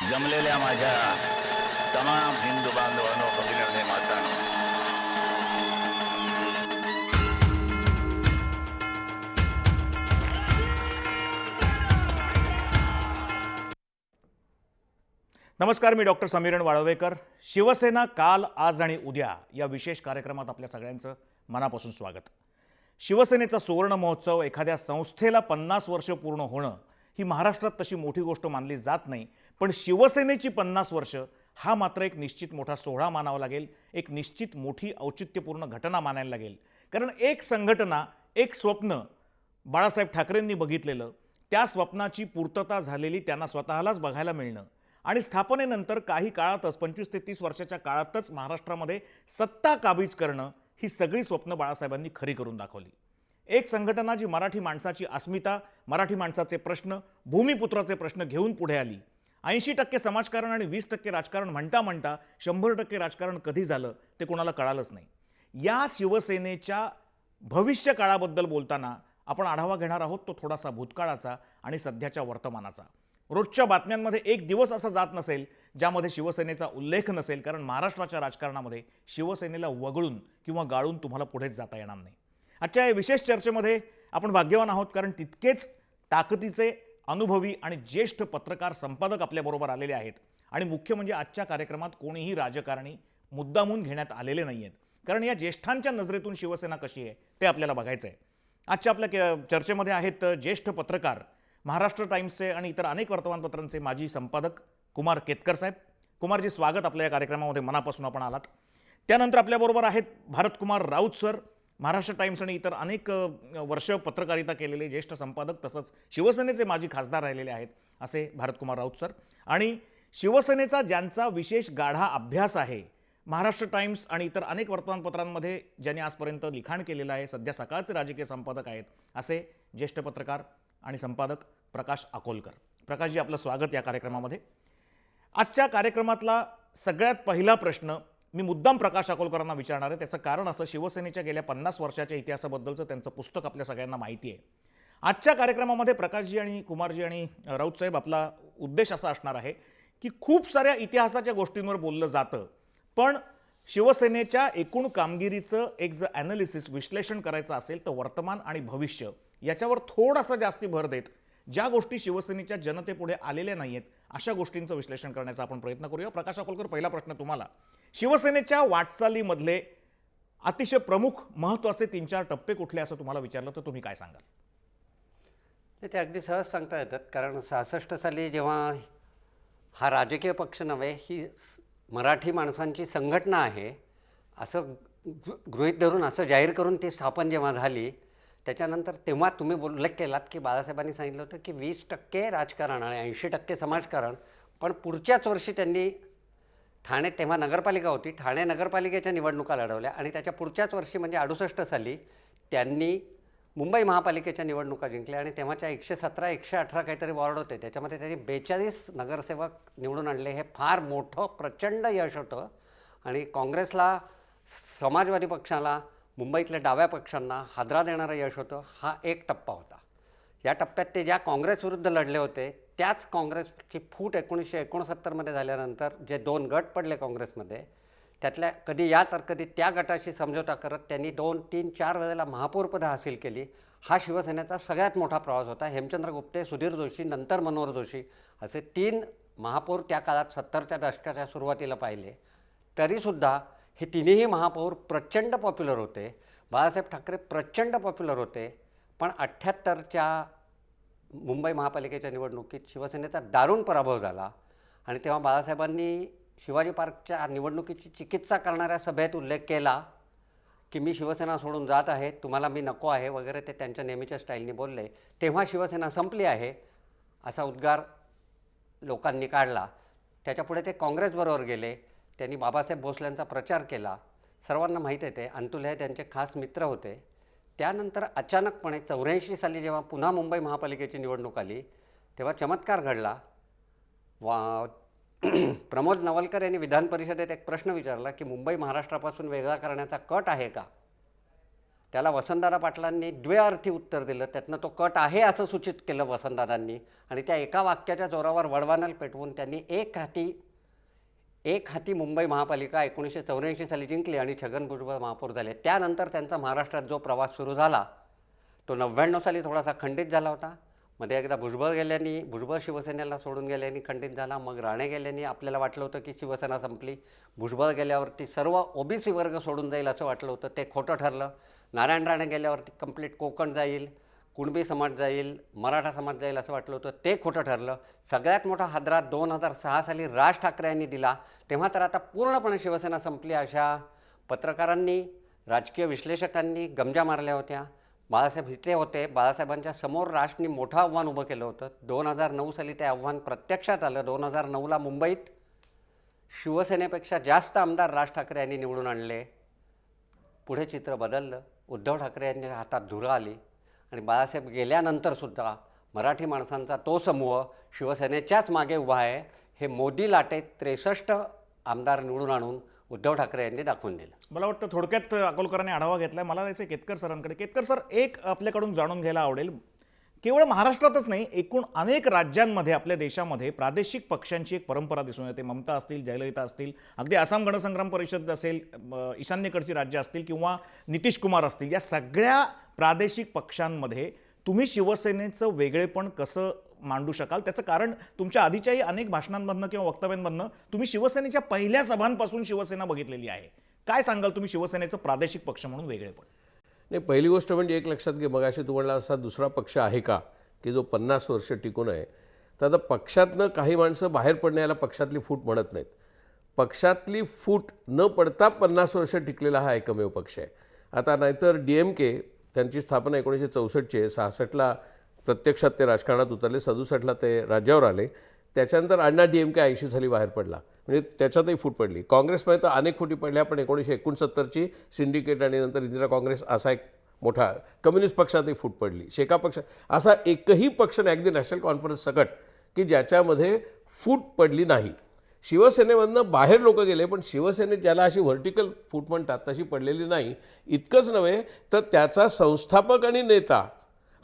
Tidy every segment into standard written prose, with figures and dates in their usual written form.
जमलेल्या माझ्या तमाम हिंदू बांधवांनो, भगिनींनो, मातांनो, नमस्कार. मी डॉक्टर समीरण वाळवेकर. शिवसेना काल, आज आणि उद्या या विशेष कार्यक्रमात आपल्या सगळ्यांचं मनापासून स्वागत. शिवसेनेचा सुवर्ण महोत्सव, एखाद्या संस्थेला 50 वर्ष पूर्ण होणं ही महाराष्ट्रात तशी मोठी गोष्ट मानली जात नाही, पण शिवसेनेची 50 वर्ष हा मात्र एक निश्चित मोठा सोहळा मानावा लागेल, एक निश्चित मोठी औचित्यपूर्ण घटना मानायला लागेल. कारण एक संघटना, एक स्वप्न बाळासाहेब ठाकरेंनी बघितलेलं, त्या स्वप्नाची पूर्तता झालेली त्यांना स्वतःलाच बघायला मिळणं आणि स्थापनेनंतर काही काळातच 25 ते 30 वर्षाच्या काळातच महाराष्ट्रामध्ये सत्ता काबीज करणं ही सगळी स्वप्न बाळासाहेबांनी खरी करून दाखवली. एक संघटना जी मराठी माणसाची अस्मिता, मराठी माणसाचे प्रश्न, भूमिपुत्राचे प्रश्न घेऊन पुढे आली. 80% समाजकारण आणि 20% राजकारण म्हणता म्हणता 100% राजकारण कधी झालं ते कोणाला कळालंच नाही. या शिवसेनेच्या भविष्य काळाबद्दल बोलताना आपण आढावा घेणार आहोत, तो थोडासा भूतकाळाचा आणि सध्याच्या वर्तमानाचा. रोजच्या बातम्यांमध्ये एक दिवस असा जात नसेल ज्यामध्ये शिवसेनेचा उल्लेख नसेल, कारण महाराष्ट्राच्या राजकारणामध्ये शिवसेनेला वगळून किंवा गाळून तुम्हाला पुढेच जाता येणार नाही. आजच्या या विशेष चर्चेमध्ये आपण भाग्यवान आहोत, कारण तितकेच ताकदीचे, अनुभवी आणि ज्येष्ठ पत्रकार, संपादक आपल्याबरोबर आलेले आहेत. आणि मुख्य म्हणजे आजच्या कार्यक्रमात कोणीही राजकारणी मुद्दामून घेण्यात आलेले नाही आहेत, कारण या ज्येष्ठांच्या नजरेतून शिवसेना कशी आहे ते आपल्याला बघायचं आहे. आजच्या आपल्या चर्चेमध्ये आहेत ज्येष्ठ पत्रकार, महाराष्ट्र टाइम्सचे आणि इतर अनेक वर्तमानपत्रांचे माजी संपादक कुमार केतकर साहेब. कुमारजी, स्वागत आपल्या या कार्यक्रमामध्ये, मनापासून आपण आलात. त्यानंतर आपल्याबरोबर आहेत भारतकुमार राऊत सर, महाराष्ट्र टाइम्स आणि इतर अनेक वर्ष पत्रकारिता केलेले ज्येष्ठ संपादक, तसंच शिवसेनेचे माजी खासदार राहिलेले आहेत असे भारतकुमार राऊत सर. आणि शिवसेनेचा ज्यांचा विशेष गाढा अभ्यास आहे, महाराष्ट्र टाइम्स आणि इतर अनेक वर्तमानपत्रांमध्ये ज्यांनी आजपर्यंत लिखाण केलेलं आहे, सध्या सकाळचे राजकीय संपादक आहेत असे ज्येष्ठ पत्रकार आणि संपादक प्रकाश अकोलकर. प्रकाशजी, आपलं स्वागत या कार्यक्रमामध्ये. आजच्या कार्यक्रमातला सगळ्यात पहिला प्रश्न मी मुद्दाम प्रकाश अकोलकरांना विचारणार आहे. त्याचं कारण असं, शिवसेनेच्या गेल्या 50 वर्षाच्या इतिहासाबद्दलचं त्यांचं पुस्तक आपल्या सगळ्यांना माहिती आहे. आजच्या कार्यक्रमामध्ये प्रकाशजी आणि कुमारजी आणि राऊत साहेब, आपला उद्देश असा असणार आहे की खूप साऱ्या इतिहासाच्या गोष्टींवर बोललं जातं, पण शिवसेनेच्या एकूण कामगिरीचं एक जर ॲनालिसिस, विश्लेषण करायचं असेल तर वर्तमान आणि भविष्य याच्यावर थोडासा जास्ती भर देत ज्या गोष्टी शिवसेनेच्या जनतेपुढे आलेल्या नाही आहेत अशा गोष्टींचं विश्लेषण करण्याचा आपण प्रयत्न करूया. प्रकाश अकोलकर, पहिला प्रश्न तुम्हाला. शिवसेनेच्या वाटचालीमधले अतिशय प्रमुख महत्त्वाचे 3-4 टप्पे कुठले असं तुम्हाला विचारलं तर तुम्ही काय सांगाल? ते अगदी सहज सांगता येतात, कारण 66 साली जेव्हा हा राजकीय पक्ष नव्हे, ही मराठी माणसांची संघटना आहे असं गृहीत धरून, असं जाहीर करून ती स्थापन जेव्हा झाली, त्याच्यानंतर तेव्हा तुम्ही उल्लेख केलात की बाळासाहेबांनी सांगितलं होतं की 20% राजकारण आणि 80% समाजकारण. पण पुढच्याच वर्षी त्यांनी ठाणे, तेव्हा नगरपालिका होती, ठाणे नगरपालिकेच्या निवडणुका लढवल्या आणि त्याच्या पुढच्याच वर्षी म्हणजे 68 साली त्यांनी मुंबई महापालिकेच्या निवडणुका जिंकल्या आणि तेव्हाच्या 117, 118 काहीतरी वॉर्ड होते, त्याच्यामध्ये त्यांनी 42 नगरसेवक निवडून आणले. हे फार मोठं प्रचंड यश होतं आणि काँग्रेसला, समाजवादी पक्षाला, मुंबईतल्या डाव्या पक्षांना हादरा देणारं यश होतं. हा एक टप्पा होता. या टप्प्यात ते ज्या काँग्रेसविरुद्ध लढले होते त्याच काँग्रेसची फूट 1969 झाल्यानंतर जे 2 गट पडले काँग्रेसमध्ये, त्यातल्या कधी या तर कधी त्या गटाशी समझोता करत त्यांनी 2, 3, 4 वेळेला महापौरपदं हासिल केली. हा शिवसेनेचा सगळ्यात मोठा प्रवास होता. हेमचंद्र गुप्ते, सुधीर जोशी, नंतर मनोहर जोशी असे 3 महापौर त्या काळात 70च्या दशकाच्या सुरुवातीला पाहिले. तरीसुद्धा हे तिन्ही महापौर प्रचंड पॉप्युलर होते. बाळासाहेब ठाकरे प्रचंड पॉप्युलर होते. पण 78च्या मुंबई महापालिकेच्या निवडणुकीत शिवसेनेचा दारुण पराभव झाला आणि तेव्हा बाळासाहेबांनी शिवाजी पार्कच्या निवडणुकीची चिकित्सा करणाऱ्या सभेत उल्लेख केला की मी शिवसेना सोडून जात आहे, तुम्हाला मी नको आहे वगैरे. ते त्यांच्या नेहमीच्या स्टाईलने बोलले. तेव्हा शिवसेना संपली आहे असा उद्गार लोकांनी काढला. त्याच्यापुढे ते काँग्रेसबरोबर गेले. त्यांनी बाबासाहेब भोसलेंचा प्रचार केला. सर्वांना माहीत आहे, ते अन्तुल हे त्यांचे खास मित्र होते. त्यानंतर अचानकपणे 84 साली जेव्हा पुन्हा मुंबई महापालिकेची निवडणूक आली तेव्हा चमत्कार घडला. प्रमोद नवलकर यांनी विधान परिषदेत एक प्रश्न विचारला की मुंबई महाराष्ट्रापासून वेगळा करण्याचा कट आहे का? त्याला वसंतदादा पाटलांनी द्व्यार्थी उत्तर दिलं. त्यातनं तो कट आहे असं सूचित केलं वसंतदादांनी आणि त्या एका वाक्याच्या जोरावर वडवानल पेटवून त्यांनी एक हाती मुंबई महापालिका 1984 साली जिंकली आणि छगन भुजबळ महापौर झाले. त्यानंतर त्यांचा महाराष्ट्रात जो प्रवास सुरू झाला तो 99 साली थोडासा खंडित झाला होता. मध्ये एकदा भुजबळ शिवसेनेला सोडून गेल्याने खंडित झाला. मग राणे गेल्याने आपल्याला वाटलं होतं की शिवसेना संपली. भुजबळ गेल्यावरती सर्व ओबीसी वर्ग सोडून जाईल असं वाटलं होतं, ते खोटं ठरलं. नारायण राणे गेल्यावरती कंप्लीट कोकण जाईल, कुणबी समाज जाईल, मराठा समाज जाईल असं वाटलं होतं, ते खोटं ठरलं. सगळ्यात मोठा हादरा 2006 साली राज ठाकरे यांनी दिला. तेव्हा तर आता पूर्णपणे शिवसेना संपली अशा पत्रकारांनी, राजकीय विश्लेषकांनी गमजा मारल्या होत्या. बाळासाहेब भित्रे होते. बाळासाहेबांच्या समोर राजनी मोठं आव्हान उभं केलं होतं. 2009 साली ते आव्हान प्रत्यक्षात आलं. 2009ला मुंबईत शिवसेनेपेक्षा जास्त आमदार राज ठाकरे यांनी निवडून आणले. पुढे चित्र बदललं. उद्धव ठाकरे यांच्या हातात धुरा आली आणि बाळासाहेब गेल्यानंतरसुद्धा मराठी माणसांचा तो समूह शिवसेनेच्याच मागे उभा आहे. हे मोदी लाटेत 63 आमदार निवडून आणून उद्धव ठाकरे यांनी दाखवून दिलं. मला वाटतं थोडक्यात अकोलकरांनी आढावा घेतलाय. मला जायचं केतकर सरांकडे. केतकर सर, एक आपल्याकडून जाणून घ्यायला आवडेल, केवळ महाराष्ट्रातच नाही, एकूण अनेक राज्यांमध्ये आपल्या देशामध्ये प्रादेशिक पक्षांची एक परंपरा दिसून येते. ममता असतील, जयललिता असतील, अगदी आसाम गणसंग्राम परिषद असेल, ईशान्येकडची राज्य असतील किंवा नितीश कुमार असतील, या सगळ्या प्रादेशिक पक्षांमध्ये तुम्ही शिवसेनेचं वेगळेपण कसं मांडू शकाल? त्याचं कारण तुमच्या आधीच्याही अनेक भाषणांमधनं किंवा वक्तव्यांमधनं तुम्ही शिवसेनेच्या पहिल्या सभांपासून शिवसेना बघितलेली आहे. काय सांगाल तुम्ही शिवसेनेचं प्रादेशिक पक्ष म्हणून वेगळेपण? नाही, पहिली गोष्ट म्हणजे एक लक्षात घे, मगाशी तुम्हाला असा दुसरा पक्ष आहे का की जो 50 वर्ष टिकून आहे? तर आता पक्षातनं काही माणसं बाहेर पडण्याला पक्षातली फूट म्हणत नाहीत. पक्षातली फूट न पडता 50 वर्ष टिकलेला हा एकमेव पक्ष आहे. आता नाहीतर DMK, त्यांची स्थापना 1964ची आहे. 66ला प्रत्यक्षात ते राजकारणात उतरले, 67ला ते राज्यावर आले. त्याच्यानंतर अण्णा DMK 80 साली बाहेर पडला, म्हणजे त्याच्यातही फूट पडली. काँग्रेसमध्ये तर अनेक फुटी पडल्या, पण 1969ची सिंडिकेट आणि नंतर इंदिरा काँग्रेस असा एक मोठा, कम्युनिस्ट पक्षातही फूट पडली. शेका पक्ष असा एकही पक्ष नाही, अगदी नॅशनल कॉन्फरन्स सकट, की ज्याच्यामध्ये फूट पडली नाही. शिवसेनेमधनं बाहेर लोक गेले, पण शिवसेनेत ज्याला अशी व्हर्टिकल फूट म्हणतात तशी पडलेली नाही. इतकंच नव्हे तर त्याचा संस्थापक आणि नेता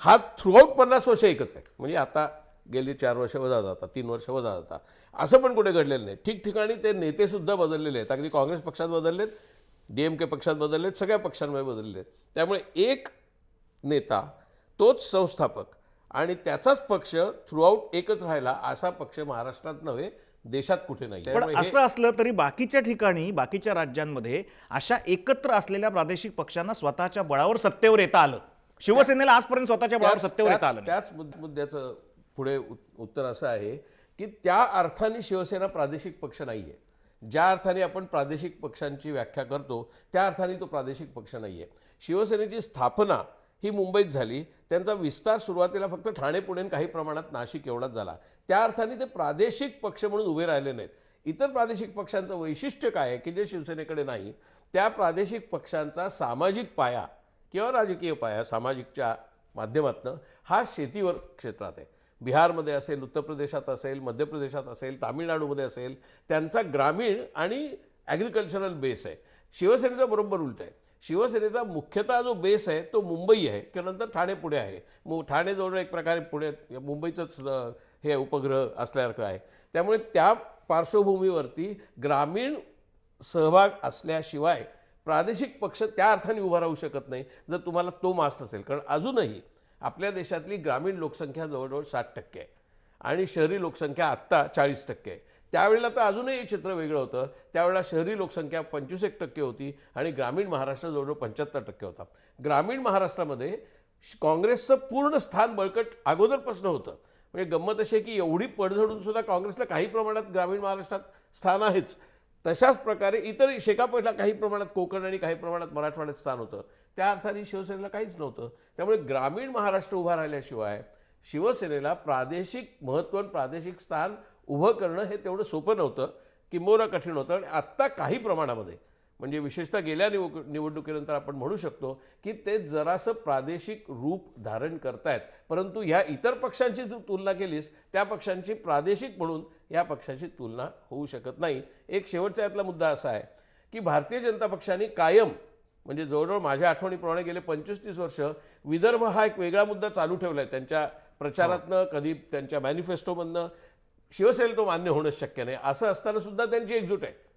हा थ्रूआउट 50 वर्ष एकच आहे. म्हणजे आता गेली 4 वर्ष वजा जातात, 3 वर्ष वजा जातात, असं पण कुठे घडलेलं नाही. ठिकठिकाणी ते नेतेसुद्धा बदललेले आहेत. अगदी काँग्रेस पक्षात बदललेत, DMK पक्षात बदललेत, सगळ्या पक्षांमध्ये बदलले आहेत. त्यामुळे एक नेता, तोच संस्थापक आणि त्याचाच पक्ष थ्रूआउट एकच राहिला, असा पक्ष महाराष्ट्रात नव्हे, देशात कुठे नाही. पण असं असलं तरी बाकीच्या ठिकाणी, बाकीच्या राज्यांमध्ये अशा एकत्र असलेल्या प्रादेशिक पक्षांना स्वतःच्या बळावर सत्तेवर येता आलं. शिवसेनेला आजपर्यंत स्वतःच्या बळावर सत्तेवर येता आलं. त्याच मुद्द्याचं पुढे उत्तर असं आहे की त्या अर्थाने शिवसेना प्रादेशिक पक्ष नाही आहे. ज्या अर्थाने आपण प्रादेशिक पक्षांची व्याख्या करतो त्या अर्थाने तो प्रादेशिक पक्ष नाही आहे. शिवसेनेची स्थापना ही मुंबईत झाली, त्यांचा विस्तार सुरुवातीला फक्त ठाणे, पुणे, काही प्रमाणात नाशिक एवढाच झाला. त्या अर्थाने ते प्रादेशिक पक्ष म्हणून उभे राहिले नाहीत. इतर प्रादेशिक पक्षांचं वैशिष्ट्य काय आहे की जे शिवसेनेकडे नाही? त्या प्रादेशिक पक्षांचा सामाजिक पाया किंवा राजकीय पाया सामाजिकच्या माध्यमातून हा शेतीवर क्षेत्रात आहे. बिहारमध्ये असेल, उत्तर प्रदेशात असेल, मध्य प्रदेशात असेल, तामिळनाडूमध्ये असेल, त्यांचा ग्रामीण आणि ॲग्रिकल्चरल बेस आहे. शिवसेनेचा बरोबर उलट आहे. शिवसेनेचा मुख्यतः जो बेस आहे तो मुंबई आहे किंवा नंतर ठाणे पुणे आहे. ठाणे जवळ एक प्रकारे पुणे मुंबईचंच हे उपग्रह असल्यासारखं आहे. त्यामुळे त्या पार्श्वभूमीवरती ग्रामीण सहभाग असल्याशिवाय प्रादेशिक पक्ष त्या अर्थाने उभा राहू शकत नाही जर तुम्हाला तो मास असेल. कारण अजूनही आपल्या देशातली ग्रामीण लोकसंख्या जवळजवळ 60% आहे आणि शहरी लोकसंख्या आत्ता 40% आहे. त्यावेळेला तर अजूनही चित्र वेगळं होतं. त्यावेळेला शहरी लोकसंख्या 25% होती आणि ग्रामीण महाराष्ट्र जवळजवळ 75% होता. ग्रामीण महाराष्ट्रामध्ये काँग्रेसचं पूर्ण स्थान बळकट अगोदरपासून होतं. म्हणजे गंमत अशी आहे की एवढी पडझडून सुद्धा काँग्रेसला काही प्रमाणात ग्रामीण महाराष्ट्रात स्थान आहेच. तशाच प्रकारे इतर शेकापला काही प्रमाणात कोकण आणि काही प्रमाणात मराठवाड्यात स्थान होतं. त्या अर्थाने शिवसेनेला काहीच नव्हतं. त्यामुळे ग्रामीण महाराष्ट्र उभा राहिल्याशिवाय शिवसेनेला प्रादेशिक महत्त्व, प्रादेशिक स्थान उभं करणं हे तेवढं सोपं नव्हतं, किंबहुना कठीण होतं. आणि आत्ता काही प्रमाणामध्ये म्हणजे विशेषतः गेल्या निवडणुकीनंतर आपण म्हणू शकतो की ते जरासं प्रादेशिक रूप धारण करतायत. परंतु ह्या इतर पक्षांची जर तुलना केलीस त्या पक्षांची प्रादेशिक म्हणून या पक्षाची तुलना होऊ शकत नाही. एक शेवटचा यातला मुद्दा असा आहे की भारतीय जनता पक्षाने कायम म्हणजे जवळजवळ माझ्या आठवणीप्रमाणे गेले 25-30 वर्ष विदर्भ हा एक वेगळा मुद्दा चालू ठेवला आहे त्यांच्या प्रचारातनं, कधी त्यांच्या मॅनिफेस्टोमधनं. शिवसेनेला तो मान्य होणंच शक्य नाही. असं असताना सुद्धा त्यांची एकजूट आहे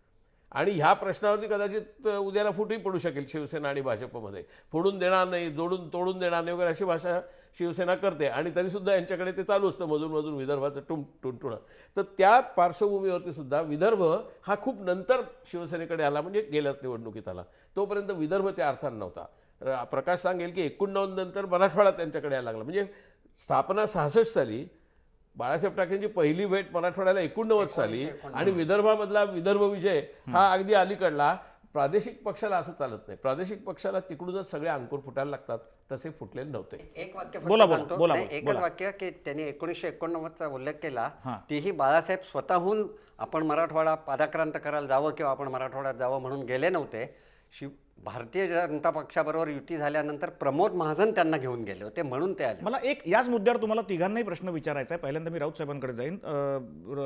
आणि ह्या प्रश्नावरती कदाचित उद्याला फुटही पडू शकेल शिवसेना आणि भाजपमध्ये. फोडून देणार नाही, जोडून तोडून देणार नाही वगैरे अशी भाषा शिवसेना करते आणि तरीसुद्धा यांच्याकडे ते चालू असतं मधून विदर्भाचं टुणटुणं. तर त्या पार्श्वभूमीवरती सुद्धा विदर्भ हा खूप नंतर शिवसेनेकडे आला, म्हणजे गेल्याच निवडणुकीत आला. तोपर्यंत विदर्भ त्या अर्थानं नव्हता. प्रकाश सांगेल की 89 नंतर मराठवाडा त्यांच्याकडे यायला लागला. म्हणजे स्थापना 66 साली, बाळासाहेब ठाकरेंची पहिली भेट मराठवाड्याला 89 साली आणि विदर्भामधला विदर्भ विजय हा अगदी अलीकडला. प्रादेशिक पक्षाला असं चालत नाही. प्रादेशिक पक्षाला तिकडूनच सगळे अंकुर फुटायला लागतात, तसे फुटलेले नव्हते. एक वाक्य फक्त बोला, सांगतो. बोला, नाही, बोला, एकच बोला. वाक्य की त्यांनी 1989चा उल्लेख केला. तीही बाळासाहेब स्वतःहून आपण मराठवाडा पादाक्रांत करायला जावं किंवा आपण मराठवाड्यात जावं म्हणून गेले नव्हते. भारतीय जनता पक्षाबरोबर युती झाल्यानंतर प्रमोद महाजन त्यांना घेऊन गेले होते म्हणून ते आले. मला एक याच मुद्द्यावर तुम्हाला तिघांनाही प्रश्न विचारायचा आहे. पहिल्यांदा मी राऊत साहेबांकडे जाईन.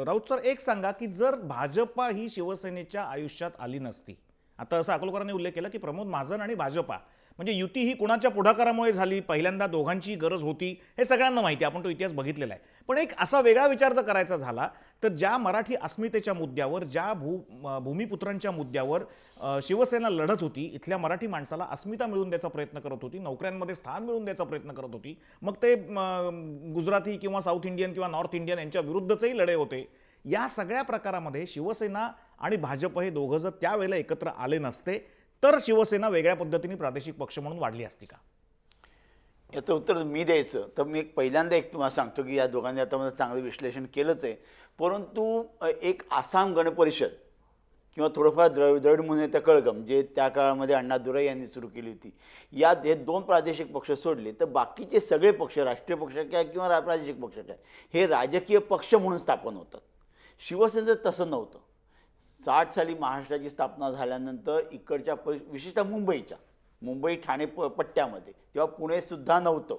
राऊत सर, एक सांगा की जर भाजपा ही शिवसेनेच्या आयुष्यात आली नसती, आता असं अकोलकरांनी उल्लेख केला की प्रमोद महाजन आणि भाजपा म्हणजे युती ही कुणाच्या पुढाकारामुळे झाली, पहिल्यांदा दोघांची गरज होती, हे सगळ्यांना माहिती आहे, आपण तो इतिहास बघितलेला आहे. पण एक असा वेगळा विचार जर करायचा झाला तर ज्या मराठी अस्मितेच्या मुद्द्यावर, ज्या भूमिपुत्रांच्या मुद्द्यावर शिवसेना लढत होती, इथल्या मराठी माणसाला अस्मिता मिळवून द्यायचा प्रयत्न करत होती, नोकऱ्यांमध्ये स्थान मिळवून द्यायचा प्रयत्न करत होती, मग ते गुजराती किंवा साऊथ इंडियन किंवा नॉर्थ इंडियन यांच्या विरुद्धचेही लढे होते. या सगळ्या प्रकारामध्ये शिवसेना आणि भाजप हे दोघं जर त्यावेळेला एकत्र आले नसते तर शिवसेना वेगळ्या पद्धतीने प्रादेशिक पक्ष म्हणून वाढली असती का? याचं उत्तर मी द्यायचं तर मी पहिल्यांदा तुम्हाला सांगतो की या दोघांनी आता मला चांगलं विश्लेषण केलंच आहे. परंतु एक आसाम गण परिषद किंवा थोडंफार द्रविड मुनेत्र कळगम जे त्या काळामध्ये अण्णा दुराई यांनी सुरू केली होती, यात हे 2 प्रादेशिक पक्ष सोडले तर बाकीचे सगळे पक्ष, राष्ट्रीय पक्ष काय किंवा प्रादेशिक पक्ष काय, हे राजकीय पक्ष म्हणून स्थापन होतात. शिवसेनेचं तसं नव्हतं. 60 साली महाराष्ट्राची स्थापना झाल्यानंतर इकडच्या विशेषतः मुंबई ठाणे पट्ट्यामध्ये, तेव्हा पुणेसुद्धा नव्हतं,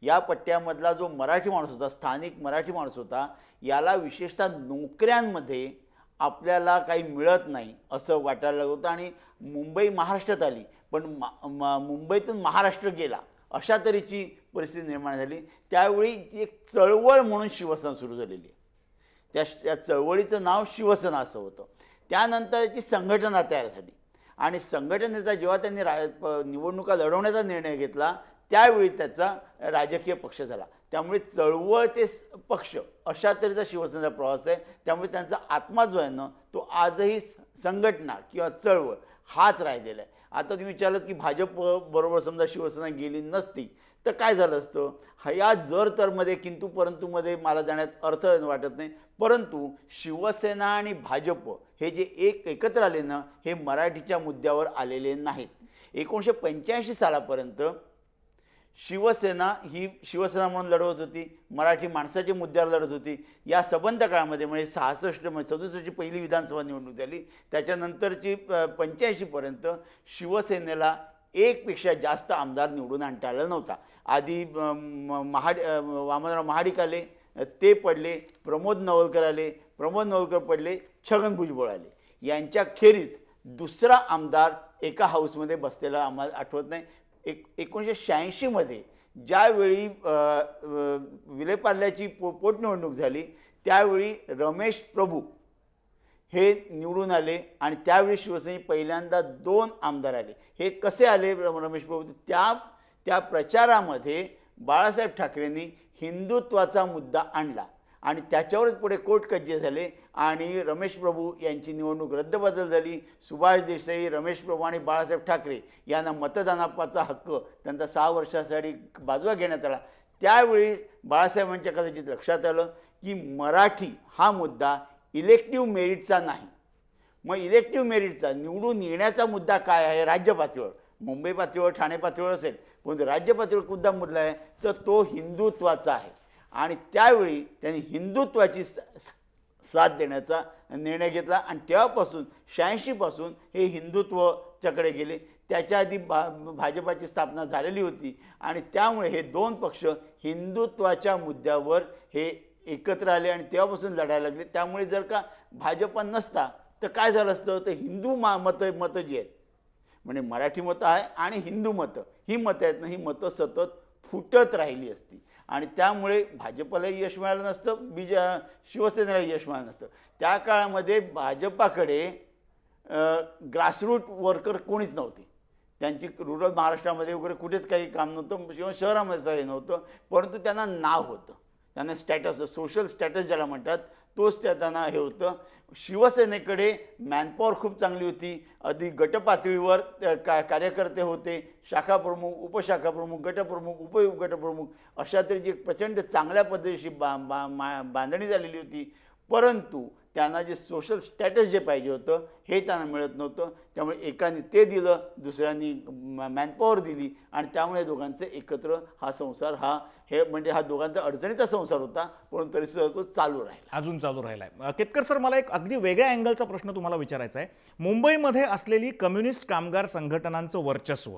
या पट्ट्यामधला जो मराठी माणूस होता, स्थानिक मराठी माणूस होता, याला विशेषतः नोकऱ्यांमध्ये आपल्याला काही मिळत नाही असं वाटायला लागलं होतं आणि मुंबई महाराष्ट्रात आली पण मुंबईतून महाराष्ट्र गेला अशा तऱ्हेची परिस्थिती निर्माण झाली. त्यावेळी ती एक चळवळ म्हणून शिवसेना सुरू झालेली आहे. त्या चळवळीचं नाव शिवसेना असं होतं. त्यानंतर त्याची संघटना तयार झाली आणि संघटनेचा जेव्हा त्यांनी निवडणुका लढवण्याचा निर्णय घेतला त्यावेळी त्याचा राजकीय पक्ष झाला. त्यामुळे चळवळ ते पक्ष अशा तऱ्हेचा शिवसेनेचा प्रवास आहे. त्यामुळे त्यांचा आत्मा जो आहे ना तो आजही संघटना किंवा चळवळ हाच राहिलेला आहे. आता तुम्ही विचारलं की भाजप बरोबर समजा शिवसेना गेली नसती तर काय झालं असतं, या जर तरमध्ये किंतु परंतुमध्ये मला जाण्यात अर्थ वाटत नाही. परंतु शिवसेना आणि भाजप हे जे एकत्र आले ना, हे मराठीच्या मुद्द्यावर आलेले नाहीत. 1985 सालापर्यंत शिवसेना ही शिवसेना म्हणून लढवत होती, मराठी माणसाच्या मुद्द्यावर लढत होती. या सबंध काळामध्ये म्हणजे 67ची पहिली विधानसभा निवडणूक झाली, त्याच्यानंतरची 85पर्यंत शिवसेनेला एकपेक्षा जास्त आमदार निवडून आणता आला नव्हता. आधी वामनराव महाडिक आले, ते पडले, प्रमोद नवलकर आले, प्रमोद नवलकर पडले, छगन भुजबळ आले. यांच्या खेरीज दुसरा आमदार एका हाऊसमध्ये बसलेला आम्हाला आठवत नाही. 1986मध्ये ज्यावेळी विलेपार्ल्याची पोटनिवडणूक झाली त्यावेळी रमेश प्रभू हे निवडून आले आणि त्यावेळी शिवसेनेचे पहिल्यांदा 2 आमदार आले. हे कसे आले रमेश प्रभू? त्या प्रचारामध्ये बाळासाहेब ठाकरेंनी हिंदुत्वाचा मुद्दा आणला आणि त्याच्यावरच पुढे कोर्ट कज्जे झाले आणि रमेश प्रभू यांची निवडणूक रद्दबदल झाली. सुभाष देसाई, रमेश प्रभू आणि बाळासाहेब ठाकरे यांना मतदानाचा हक्क त्यांचा 6 वर्षासाठी बाजूला घेण्यात आला. त्यावेळी बाळासाहेबांच्या कदाचित लक्षात आलं की मराठी हा मुद्दा इलेक्टिव्ह मेरिटचा नाही. मग इलेक्टिव्ह मेरिटचा निवडून येण्याचा मुद्दा काय आहे राज्य पातळीवर, मुंबई पातळीवर, ठाणे पातळीवर असेल, पण राज्य पातळीवर कुठला मुद्दा आहे तर तो हिंदुत्वाचा आहे. आणि त्यावेळी त्यांनी हिंदुत्वाची साथ देण्याचा निर्णय घेतला आणि तेव्हापासून 86पासून हे हिंदुत्वाच्याकडे गेले. त्याच्या आधी भाजपाची स्थापना झालेली होती आणि त्यामुळे हे 2 पक्ष हिंदुत्वाच्या मुद्द्यावर हे एकत्र आले आणि तेव्हापासून लढायला लागले. त्यामुळे जर का भाजप नसता तर काय झालं असतं, तर हिंदू मतं जी आहेत म्हणजे मराठी मतं आहे आणि हिंदू मतं, ही मतं आहेत ना, ही मतं सतत फुटत राहिली असती आणि त्यामुळे भाजपलाही यश मिळालं नसतं, शिवसेनेलाही यश मिळालं नसतं. त्या काळामध्ये भाजपाकडे ग्रासरूट वर्कर कोणीच नव्हती. त्यांची रुरल महाराष्ट्रामध्ये वगैरे कुठेच काही काम नव्हतं किंवा शहरामध्ये काही नव्हतं, परंतु त्यांना नाव होतं, त्यांना स्टॅटस, सोशल स्टॅटस ज्याला म्हणतात तोच त्यांना हे होतं. शिवसेनेकडे मॅनपॉवर खूप चांगली होती, अगदी गटपातळीवर कार्यकर्ते होते, शाखाप्रमुख, उपशाखाप्रमुख, गटप्रमुख, उपगटप्रमुख अशा तऱ्हेची एक प्रचंड चांगल्या पद्धतीची बांधणी झालेली होती. परंतु त्यांना जे सोशल स्टॅटस जे पाहिजे होतं हे त्यांना मिळत नव्हतं. त्यामुळे एकाने ते दिलं, दुसऱ्यांनी मॅनपॉवर दिली आणि त्यामुळे दोघांचे एकत्र हा संसार म्हणजे हा दोघांचा अडचणीचा संसार होता, परंतु तरीसुद्धा तो चालू राहिला, अजून चालू राहिला आहे. केतकर सर, मला एक अगदी वेगळ्या अँगलचा प्रश्न तुम्हाला विचारायचा आहे. मुंबईमध्ये असलेली कम्युनिस्ट कामगार संघटनांचं वर्चस्व,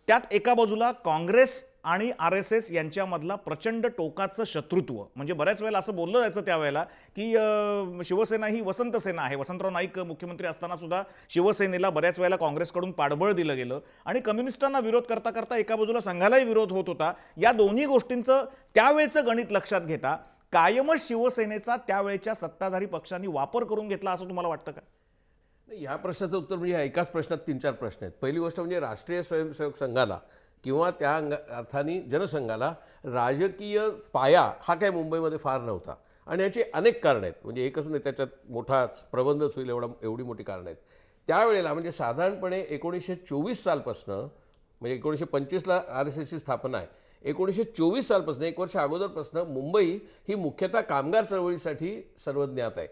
त्यात एका बाजूला काँग्रेस आणि RSS यांच्यामधला प्रचंड टोकाचं शत्रुत्व, म्हणजे बऱ्याच वेळेला असं बोललं जायचं त्यावेळेला की शिवसेना ही वसंत सेना आहे. वसंतराव नाईक मुख्यमंत्री असताना सुद्धा शिवसेनेला बऱ्याच वेळेला काँग्रेसकडून पाठबळ दिलं गेलं आणि कम्युनिस्टांना विरोध करता करता एका बाजूला संघालाही विरोध होत होता. या दोन्ही गोष्टींचं त्यावेळेचं गणित लक्षात घेता कायमच शिवसेनेचा त्यावेळेच्या सत्ताधारी पक्षांनी वापर करून घेतला असं तुम्हाला वाटतं का? या प्रश्नाचं उत्तर म्हणजे ह्या एकाच प्रश्नात 3-4 प्रश्न आहेत. पहिली गोष्ट म्हणजे राष्ट्रीय स्वयंसेवक संघाला किंवा त्या अर्थाने जनसंघाला राजकीय पाया हा काय मुंबईमध्ये फार नव्हता आणि याची अनेक कारणं आहेत. म्हणजे एकच नाही, त्याच्यात मोठा प्रबंधच होईल एवढी मोठी कारणं आहेत. त्यावेळेला म्हणजे साधारणपणे 1924 सालपासनं, म्हणजे 1925ला RSSची स्थापना आहे, 1924 सालपासून 1 वर्ष अगोदरपासून मुंबई ही मुख्यतः कामगार चळवळीसाठी सर्वज्ञात आहे.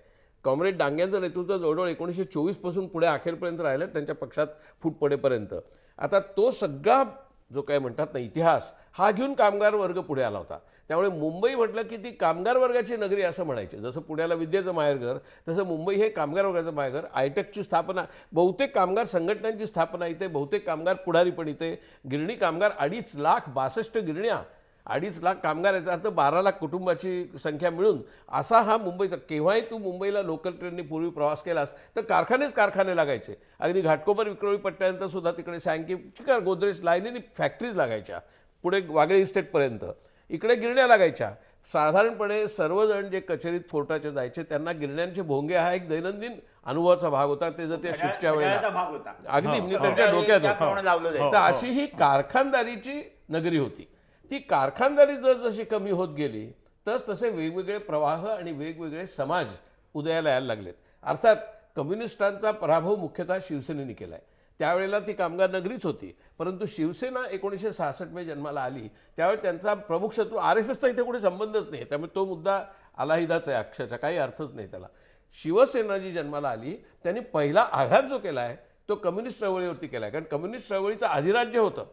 कॉम्रेड डांग्यांचं नेतृत्व जवळजवळ 1924 पासून पुढे अखेरपर्यंत राहिलं, त्यांच्या पक्षात फूट पडेपर्यंत. आता तो सगळा जो काय म्हणतात ना इतिहास हा घेऊन कामगार वर्ग पुढे आला होता. त्यामुळे मुंबई म्हटलं की ती कामगार वर्गाची नगरी असं म्हणायचे. जसं पुण्याला विद्येचं माहेरघर, तसं मुंबई हे कामगार वर्गाचं माहेरघर. आयटेकची स्थापना, बहुतेक कामगार संघटनांची स्थापना इथे, बहुतेक कामगार पुढारी पण इथे. गिरणी कामगार 2,62,62 गिरण्या, 2.5 लाख कामगार, याचा अर्थ 12 लाख कुटुंबाची संख्या मिळून असा हा मुंबईचा. केव्हाही तू मुंबईला लोकल ट्रेनने पूर्वी प्रवास केलास तर कारखाने लागायचे. अगदी घाटकोपर विक्रोळी पट्ट्यानंतर सुद्धा तिकडे सँकी, चिकार, गोदरेज लाईनीने फॅक्टरीज लागायच्या. पुढे वागळे इस्टेटपर्यंत इकडे गिरण्या लागायच्या. साधारणपणे सर्वजण जे कचेरीत फोर्टाचे जायचे त्यांना गिरण्यांचे भोंगे हा एक दैनंदिन अनुभवाचा भाग होता. ते जर त्या शिफ्टच्या वेळेला भाग होता, अगदी म्हणजे त्यांच्या डोक्यात लावलं होतं. जायचं. तर अशी ही कारखानदारीची नगरी होती. ती कारखानदारी जशी कमी होत गेली तसे वेगवेगळे प्रवाह आणि वेगवेगळे समाज उदयाला यायला लागलेत. अर्थात कम्युनिस्टांचा पराभव मुख्यतः शिवसेनेने केला आहे. त्यावेळेला ती कामगार नगरीच होती, परंतु शिवसेना 1966 मध्ये जन्माला आली त्यावेळी त्यांचा प्रमुख शत्रू RSSचा इथे कुठे संबंधच नाही. त्यामुळे तो मुद्दा अलाहिदाच आहे, अक्षरशः काही अर्थच नाही त्याला. शिवसेना जी जन्माला आली त्यांनी पहिला आघात जो केला आहे तो कम्युनिस्ट चळवळीवरती केला आहे. कारण कम्युनिस्ट चळवळीचं अधिराज्य होतं.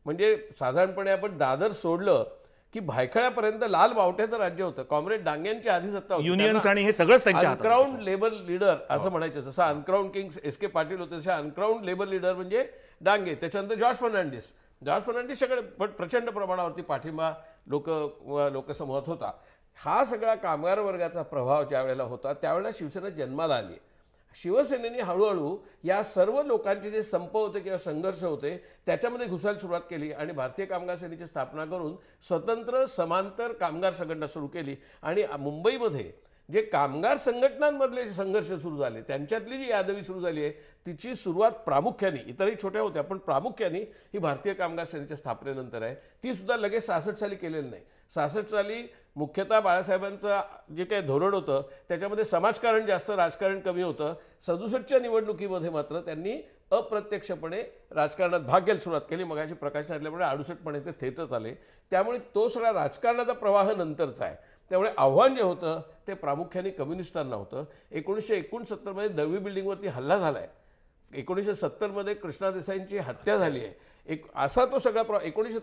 म्हणजे साधारणपणे आपण दादर सोडलं की भायखळ्यापर्यंत लाल बावट्याचं राज्य होतं. कॉम्रेड डांग्यांची आधी सत्ता होती. युनियन्स आणि हे सगळंच त्यांच्या हातात होतं. अनक्राऊंड लेबर लीडर असं म्हणायचं. जसं अनक्राऊंड किंग SK पाटील होते, तसे अनक्राऊंड लेबर लीडर म्हणजे डांगे. त्याच्यानंतर जॉर्ज फर्नांडिस सगळे प्रचंड प्रमाणावरती पाठिंबा लोकसमूहात होता. हा सगळा कामगार वर्गाचा प्रभाव ज्या वेळेला होता त्यावेळेला शिवसेना जन्माला आली. शिवसेनेने हळूहळू या सर्व लोकांचे जे संप होते किंवा संघर्ष होते त्याच्यामध्ये घुसायला सुरुवात केली आणि भारतीय कामगार सेनेची स्थापना करून स्वतंत्र समांतर कामगार संघटना सुरू केली. आणि मुंबईमध्ये जे कामगार संघटनांमधले जे संघर्ष सुरू झाले त्यांच्यातली जी यादवी सुरू झाली आहे तिची सुरुवात प्रामुख्याने, इतरही छोट्या होत्या पण प्रामुख्याने ही भारतीय कामगार सेनेच्या स्थापनेनंतर आहे. ती सुद्धा लगेच 66 साली केलेली नाही. 66 साली मुख्यतः बाळासाहेबांचं जे काही धोरण होतं त्याच्यामध्ये समाजकारण जास्त, राजकारण कमी होतं. 67च्या निवडणुकीमध्ये मात्र त्यांनी अप्रत्यक्षपणे राजकारणात भाग घ्यायला सुरुवात केली. मगाशी प्रकाश सांगितल्यामुळे 68 ते थेटच आले. त्यामुळे तो सगळा राजकारणाचा प्रवाह नंतरचा आहे. त्यामुळे आव्हान जे होतं ते प्रामुख्याने कम्युनिस्टांना होतं. 1969 मध्ये दळवी बिल्डिंगवरती हल्ला झाला आहे. 1970 मध्ये कृष्णा देसाईंची हत्या झाली आहे. असा तो सगळा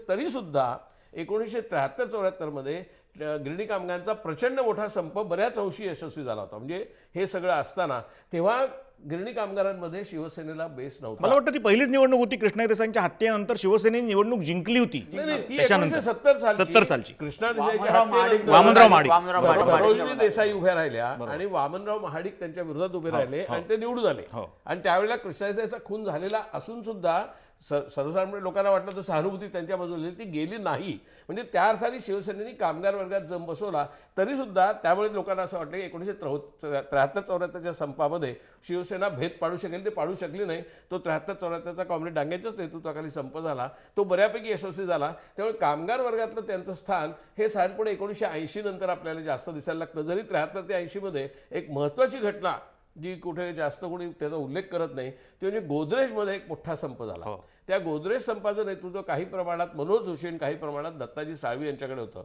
तरीसुद्धा 1973-74 मध्ये गिरणी कामगारांचा प्रचंड मोठा संप बऱ्याच अंशी यशस्वी झाला होता. म्हणजे हे सगळं असताना तेव्हा गिरणी कामगारांमध्ये शिवसेनेला बेस नव्हता. मला वाटतं ती पहिलीच निवडणूक होती कृष्णा देसाईंच्या हत्येनंतर शिवसेनेने निवडणूक जिंकली होती. नाही, ती त्याच्यानंतर 1970 सालची कृष्णा देसाईच्या वामनराव महाडिक हत्येनंतर वामनराव महाडिक. सरोजिनी देसाई उभ्या राहिल्या आणि वामनराव महाडिक त्यांच्या विरोधात उभे राहिले आणि ते निवडून आले. आणि त्यावेळेला कृष्णा देसाईचा खून झालेला असून सुद्धा सर्वसामान्य लोकांना वाटलं तर सहानुभूती त्यांच्या बाजूला ती गेली नाही. म्हणजे त्या अर्थाने शिवसेनेने कामगार वर्गात जम बसवला तरी सुद्धा त्यामुळे लोकांना असं वाटलं की 1973-74च्या संपामध्ये शिवसेना भेद पाडू शकेल. ते पाडू शकली नाही. तो 73-74चा कॉम्रेड डांगेच्याच नेतृत्वाखाली संप झाला. तो बऱ्यापैकी यशस्वी झाला. त्यामुळे कामगार वर्गातलं त्यांचं स्थान हे साधारणपणे 1980 नंतर आपल्याला जास्त दिसायला लागतं. जरी 73 ते 80 मध्ये एक महत्त्वाची घटना जी कुठे जास्त कोणी त्याचा उल्लेख करत नाही ती म्हणजे गोदरेजमध्ये एक मोठा संप झाला. त्या गोदरेज संपाचं नेतृत्व काही प्रमाणात मनोज जोशी आणि काही प्रमाणात दत्ताजी साळवी यांच्याकडे होतं.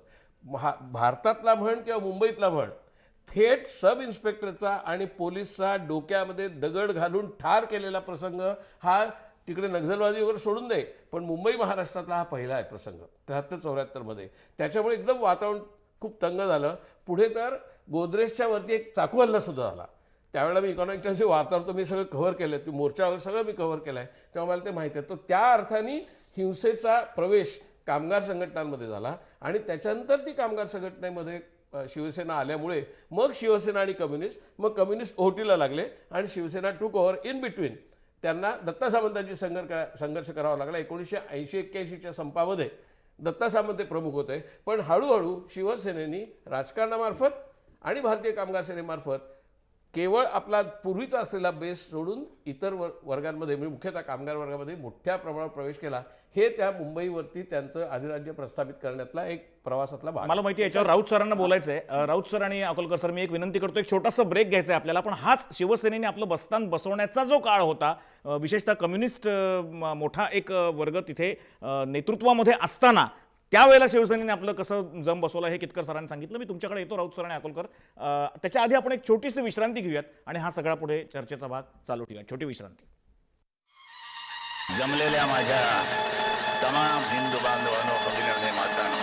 भारतातला म्हण किंवा मुंबईतला म्हण थेट सब इन्स्पेक्टरचा आणि पोलीसचा डोक्यामध्ये दगड घालून ठार केलेला प्रसंग हा तिकडे नक्षलवादी वगैरे सोडून दे पण मुंबई महाराष्ट्रातला हा पहिला आहे प्रसंग 73-74 मध्ये. त्याच्यामुळे एकदम वातावरण खूप तंग झालं. पुढे तर गोदरेजच्या वरती एक चाकू हल्ला सुद्धा झाला. त्यावेळेला मी इकॉनॉमिक टाइम्सचे वार्ताहर होतो. मी सगळं कव्हर केलं आहे. मोर्चा वगैरे सगळं मी कव्हर केलं आहे. तेव्हा मला ते माहिती आहे. तर त्या अर्थाने हिंसेचा प्रवेश कामगार संघटनांमध्ये झाला आणि त्याच्यानंतर ती कामगार संघटनेमध्ये शिवसेना आल्यामुळे मग शिवसेना आणि कम्युनिस्ट मग कम्युनिस्ट ओहोटीला लागले आणि शिवसेना टूक ओव्हर इन बिटवीन. त्यांना दत्ता सामंतांची संघर्ष करावा लागला. 1980-81च्या संपामध्ये दत्ता सामंत प्रमुख होते. पण हळूहळू शिवसेनेनी राजकारणामार्फत आणि भारतीय कामगार सेनेमार्फत केवळ आपला पूर्वीचा असलेला बेस सोडून इतर वर्गांमध्ये म्हणजे मुख्यतः कामगार वर्गामध्ये मोठ्या प्रमाणात प्रवेश केला. हे त्या मुंबईवरती त्यांचं अधिराज्य प्रस्थापित करण्यातला एक प्रवासातला भाग. मला माहिती आहे याच्यावर राऊत सरांना बोलायचं आहे. राऊत सर आणि अकोलकर सर मी एक विनंती करतो. एक छोटासा ब्रेक घ्यायचा आहे आपल्याला. पण हाच शिवसेनेने आपलं बस्तान बसवण्याचा जो काळ होता विशेषतः कम्युनिस्ट मोठा एक वर्ग तिथे नेतृत्वामध्ये असताना त्यावेळेला शिवसेनेने आपलं कसं जम बसवलं हे कितकर सरांनी सांगितलं. मी तुमच्याकडे येतो राऊत सर आणि अकोलकर. त्याच्या आधी आपण एक छोटीशी विश्रांती घेऊयात आणि हा सगळा पुढे चर्चेचा भाग चालू ठेवूया. छोटी विश्रांती. जमलेल्या माझ्या तमाम हिंदू बांधवांनो भगिनींनो मातांनो